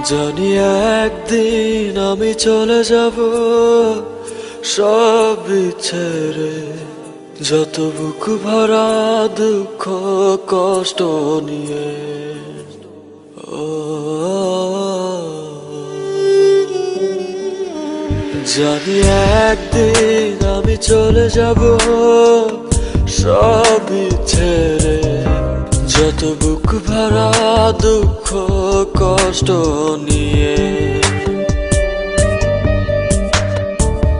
জানি একদিন আমি চলে যাব সব ছেড়ে, যত বুক ভরা দুঃখ কষ্ট নিয়ে। ও জানি একদিন আমি চলে যাব সব ছেড়ে, যত বুক ভরা দুঃখ কষ্ট নিয়ে।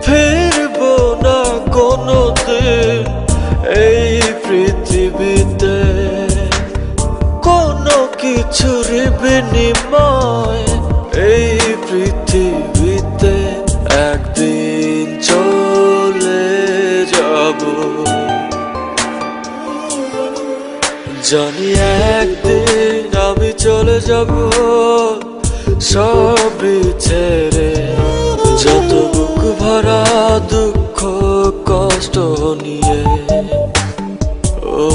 ফিরবো না কোনোদিন এই পৃথিবীতে, কোনো কিছুর বিনিময় এই পৃথিবীতে একদিন চলে যাব। জানি একদিন আমি চলে যাব সব ছেড়ে, যত বুক ভরা দুঃখ কষ্ট নিয়ে। ও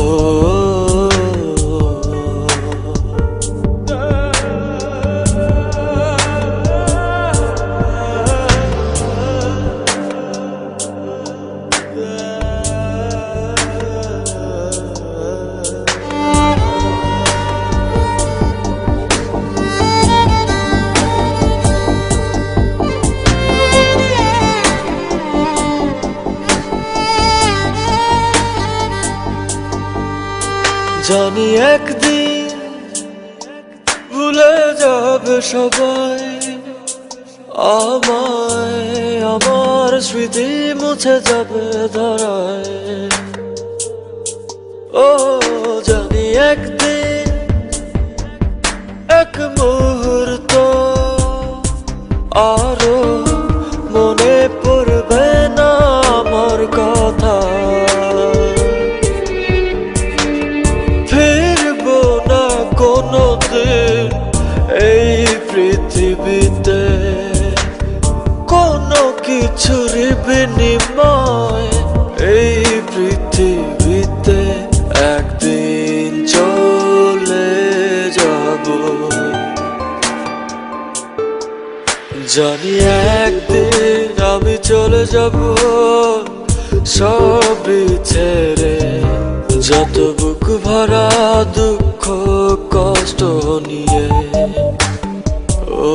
জানি একদিন ভুলে যাবে সবাই আমায়, আমার স্মৃতি মুছে যাবে ধরায়। ও জানি একদিন এক মুহূর্ত আরো মনে পড়বে না আমার কথা। কোনোদিন এই পৃথিবীতে কোনো কিছুর বিনিময় এই পৃথিবীতে একদিন চলে যাব। জানি একদিন আমি চলে যাব সব ছেড়ে, যত বুক ভরা দুঃখ কষ্ট নিয়ে। ও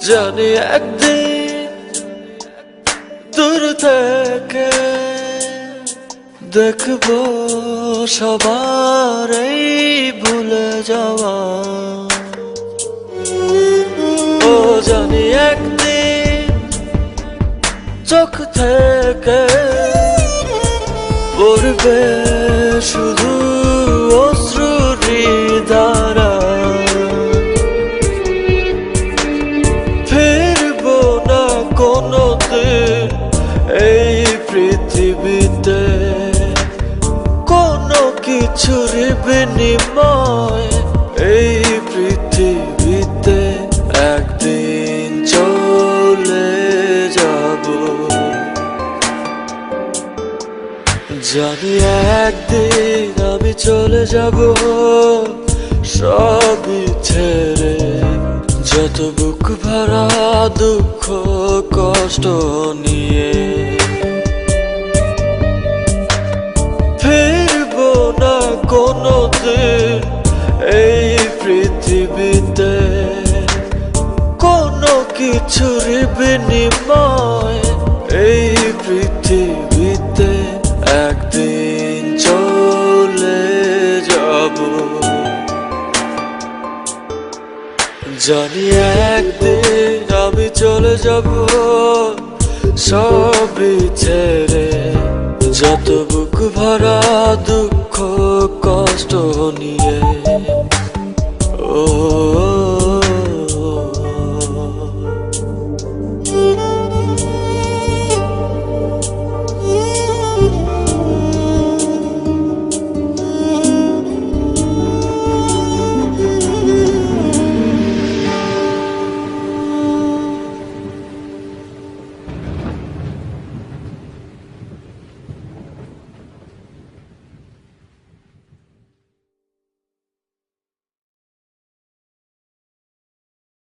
জানি একদিন দূর থেকে দেখবো সবার এই ভুলে যাওয়া। ও জানি একদিন চোখ থেকে পড়বে শুধু অশ্রুরি ধারা। কোনোদিন এই পৃথিবীতে কোনো কিছুর বিনিময় এই পৃথিবীতে একদিন চলে যাব। জানি একদিন আমি চলে যাব সব ছেড়ে, যত বুক ভরা দুঃখ কষ্ট নিয়ে। ফিরবো না কোনোদিন এই পৃথিবীতে কোনো কিছুর বিনিময় এই পৃথিবীতে একদিন চলে যাব। জানি একদিন আমি চলে যাব সব ছেড়ে, যত বুক ভরা দুঃখ কষ্ট কষ্ট নিয়ে ও